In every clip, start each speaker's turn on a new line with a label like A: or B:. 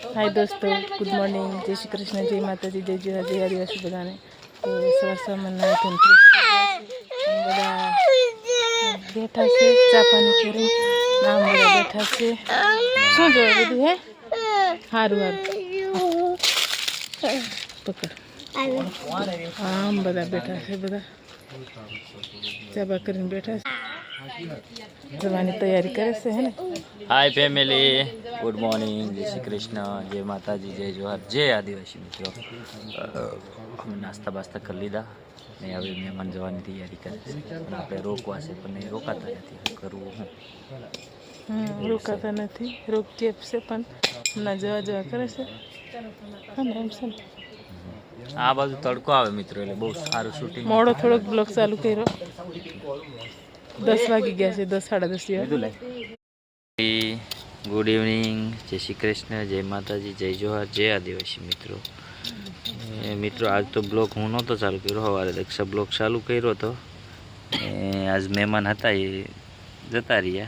A: हाय दोस्तों, good morning, जय श्री कृष्ण, जय माता जी, जय जोहार, जय आदिवासी बधाने। तो सवार सवाરમાં નાઈ બધા બેઠા છે, ચા પાણી કરી આમ બધા બેઠા છે। શું જોવે બધું હે? સારું સારું પકડ। આમ બધા બેઠા છે, બધા ચા બા કરીને બેઠા છે, જવાની તૈયારી કરે છે હે ને।
B: हाय फैमिली, गुड मॉर्निंग, जय श्री कृष्ण, जय माता जी, जय जोहार, जय आदिवासी मित्रों। हम नास्ता बास्ता कर लीधा ने हवे मेहमान जवानी तैयारी करे छे, पण आपणे रोकवा छे पण ए रोकाता नथी। करવું હું
A: રોકાતા નથી, રોકજેપ છે પણ હમણાં જવા જવા કરે છે હા ને, એમ છે ને।
B: આ બાજુ તડકો આવે મિત્રો, એટલે બહુ સારું શૂટિંગ।
A: મોડો થોડોક બ્લોગ ચાલુ કર્યો, 10 વાગી ગયા છે, 10 સાડા 10 જેવા।
B: गुड इवनिंग, जय श्री कृष्ण, जय माता जी, जय जोहार, जय आदिवासी मित्रों। मित्रों आज तो ब्लॉग हूँ नहोतो चालू कर्यो, सवारे दक्षा ब्लॉग चालू कर्यो तो आज मेहमान हता ए जता रह्या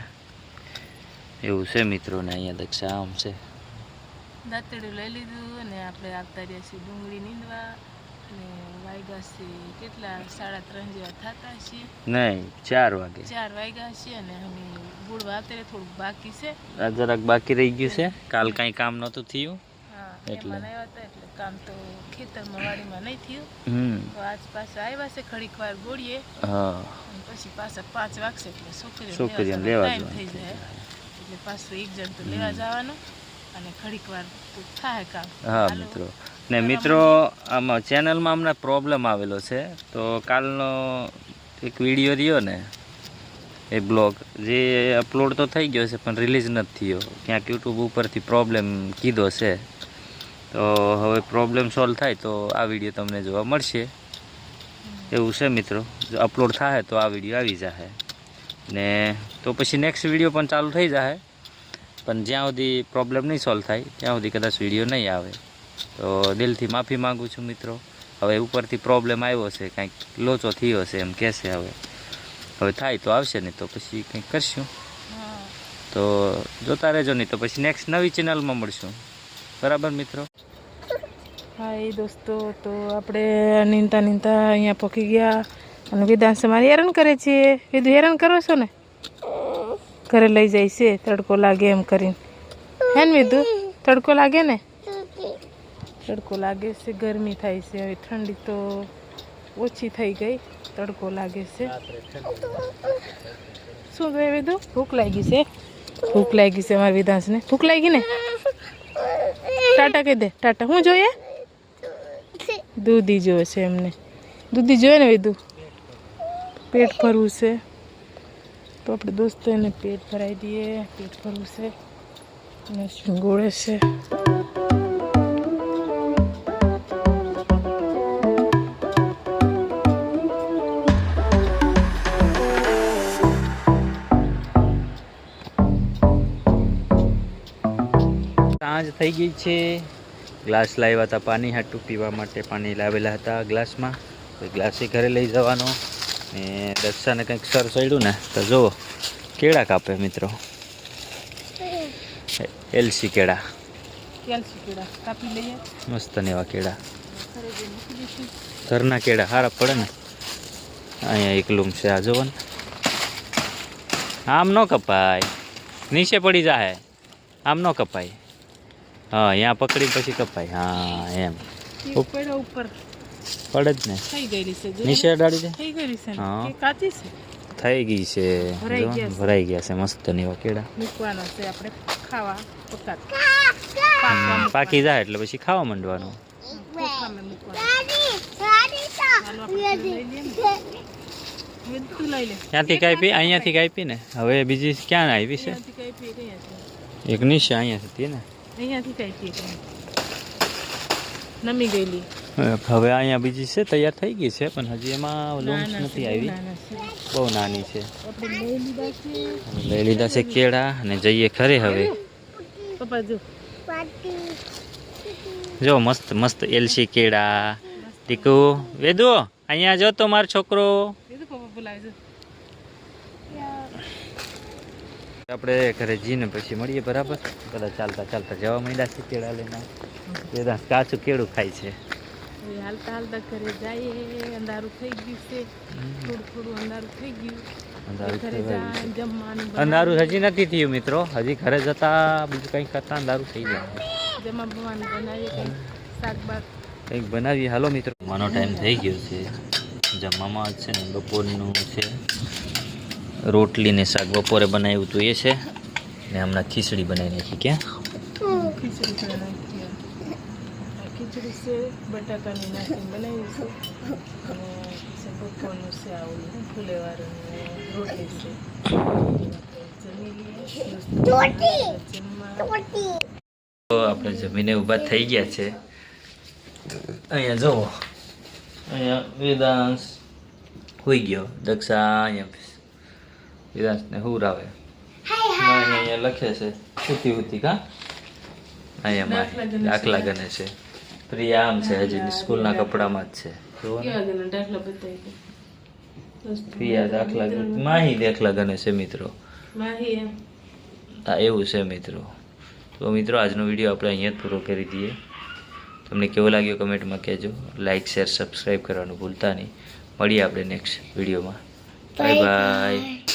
B: एवुं छे मित्रों। ने अहींया दक्षा आम छे,
A: દાંતરડું લઈ લીધું અને આપણે આવતા રહ્યા છીએ ડુંગળી નીંદવા અને વાગ્યા છે કેટલા 3:30 જેવા થતા છે,
B: नहीं 4 वागे
A: 4 વાગ્યા છે અને અમે ગુડવા અત્યારે થોડુંક બાકી છે।
B: आ जराक बाकी रही गयुं छे, काल कांई काम नहोतुं थयुं
A: હા
B: એટલે
A: એમાં આવ્યા હતા એટલે કામ તો ખેતરમાં વાડીમાં નહીં થયું, તો આજ પાછા આવ્યા છે ઘડીક વાર ગોળીએ
B: हाँ
A: અને પછી પાછા 5 વાગશે એટલે
B: છોકરીઓને લેવા
A: ટાઈમ
B: જવાનું
A: થઈ જાય એટલે પાછું એક જણ તો લેવા જવાનું અને ઘડીક વાર તો થાય કામ।
B: हाँ
A: હાલો।
B: मित्रों ने मित्रों आमां चेनलमां हमने प्रॉब्लम आवेलो छे, तो कालनो एक विडियो रह्यो ने ए ब्लॉग जे अपलोड तो थई गयो छे पण रिलीज नथी थयो, क्यांक यूट्यूब उपरथी प्रॉब्लम कीधो छे। तो हवे प्रॉब्लम सॉल्व थाय तो आ विडियो तमने जोवा मळशे एवुं छे मित्रों। जो अपलोड थाय तो आ विडियो आवी जाहे ने तो पछी नेक्स्ट विडियो पण चालू थई जाहे, पण ज्यां सुधी प्रॉब्लम नहीं सॉल्व थाय त्यां सुधी कदाच विडियो नहीं आवे। तो दिलथी माफी मांगू छूं मित्रों। हवे उपरथी प्रॉब्लम आव्यो छे, कंईक लोचो थयो छे एम कहेशे। हवे थाय तो आवशे, नहीं तो पछी कंईक करशुं। तो जोता रहेजो, नहीं तो पछी नेक्स्ट नवी चेनलमां मळशुं, बराबर मित्रों।
A: हाय दोस्तों, तो આપણે નીંદતા નીંદતા અહીંયા પહોંચી ગયા અને વેદાંશ મારી હેરાન કરે છે। વિધુ હેરાન કરો છો ને, ઘરે લઈ જાય છે તડકો લાગે એમ કરીને, હે ને વિધુ? તડકો લાગે ને, તડકો લાગે છે, ગરમી થાય છે, હવે ઠંડી તો ઓછી થઈ ગઈ, તડકો લાગે છે। શું જોઈએ વિધુ? ભૂખ લાગી છે, ભૂખ લાગી છે મારા વેદાંશને, ભૂખ લાગી ને? ટાટા કહી દે, ટાટા। શું જોઈએ? દૂધી જોવે છે એમને, દૂધી જોઈએ ને વિધુ? પેટ ભરવું છે તો આપણે દોસ્તો એને પેટ ભરાઈ દઈએ, પેટ ભરવું છે અને શિંગોળે છે।
B: सांज थई गई छे, ग्लास लाव्या था पानी हाटू पीवा माटे, पानी लावेला था ग्लासमां, तो ग्लास घरे लई जवानो। ने दक्षाने कंईक सर चड्યું ने तो जो केळा कापे मित्रों, एलसी केळा,
A: કેલ્સી કેળા કાપી લઈએ,
B: मस्त ने एवा केळा,
A: ઘરે જઈને મૂકી દઈશું।
B: घरना केळा हारा पड़े ने। अहींया एकलूम छे, आ जोवो ने, आम न कपाय, नीचे पड़ी जाए, आम न कपाय। हाँ यहाँ पकड़ी पछी कपाय, हाँ एम
A: એક પડ્યો ઉપર
B: पड़े ज ने,
A: થઈ ગયેલી છે, જો
B: नीचे अडाड़ी दे,
A: થઈ ગયેલી છે ને,
B: હા।
A: કે કાચી છે?
B: થઈ ગઈ છે,
A: ભરાઈ
B: જો,
A: ગયા છે।
B: ભરાઈ ગયા છે મસ્ત ને એવા કેળા।
A: મૂકવાનો છે આપણે ખાવા પકાત,
B: પાકી જાય એટલે પછી ખાવા માંડવાનું।
A: ચોખામાં મૂકવાનો। ચાલો આપણે લઈ લઈએ ને, વિધુ તું લઈ લે,
B: ત્યાંથી કાપી, અહીંયાથી કાપી ને, હવે બીજી ક્યાં આવી છે?
A: અહીંયાથી કાપી અહીંયાથી,
B: એક નીચે અહીંયા હતી ને,
A: અહીંયાથી કાપી નમી ગયેલી।
B: હવે અહીંયા બીજી છે, તૈયાર થઈ ગઈ છે, પણ હજી એમાં લૂમ્સ
A: નાના
B: નથી
A: છે,
B: આવી,
A: નાના છે।
B: બહુ નાની છે।
A: આપણે લઈ લીધા છે,
B: લઈ લીધા છે કેળા અને જઈએ ઘરે હવે।
A: પપ્પા જો
B: જો મસ્ત મસ્ત એલસી કેળા। દીકુ વેદુ અહીંયા જો તો મારો છોકરો,
A: વિધુ પપ્પા બોલાવે છે,
B: આપણે ઘરે જઈને પછી મળીએ બરાબર. બધા ચાલતા ચાલતા જવા માંડ્યા છે કેળા લઈને. વેદાંશ કાચું કેળું ખાય છે.
A: હવે હાલતા હાલતા ઘરે જઈએ. અંધારું થઈ ગયું છે, થોડું થોડું અંધારું થઈ ગયું.
B: અંધારું
A: ઘરે જાય જમવાનું
B: અંધારું હજી નથી થયું મિત્રો. હજી ઘરે જતા બીજું કંઈક કરતા અંધારું થઈ જાય.
A: જમવાનું બનાવીએ કંઈક શાક બાક
B: કંઈક બનાવીએ. હાલો મિત્રો, જમવાનો ટાઈમ થઈ ગયો છે. જમવામાં છે ને બપોરનું છે રોટલી ને શાક બપોરે બનાવ્યું હતું એ છે ને હમણાં ખીચડી બનાવી નાખી. ક્યાં
A: ખીચડી કરી નાખી. આ ખીચડી છે બટાકાની નાખીને બનાવી છે અને બપોરનું છે આવું ફૂલેવાળું રોટલી છે. જમી લઈએ.
B: તો આપણે જમીને ઊભા થઈ ગયા છે. અહીંયા જુઓ, અહીંયા વેદાંશ હોઈ ગયો. દક્ષા અહીંયા વેદાંશને હુરાવે. અહીંયા લખે છે ઉતી ઉતી. કા અહીંયા દાખલા ગણે છે. પ્રિયા આમ છે, હજી સ્કૂલના કપડામાં જ છે. જુઓ ને,
A: કેવા ગણા દાખલા બતાવી દે.
B: પ્રિયા દાખલા માહી દાખલા ગણે છે મિત્રો.
A: માહી એમ
B: હા એવું છે મિત્રો. તો મિત્રો આજનો વિડીયો આપણે અહીંયા જ પૂરો કરી દઈએ. તમને કેવો લાગ્યો કમેન્ટમાં કહેજો. લાઇક શેર સબસ્ક્રાઈબ કરવાનું ભૂલતા નહીં. મળીએ આપણે નેક્સ્ટ વિડીયોમાં. Bye bye.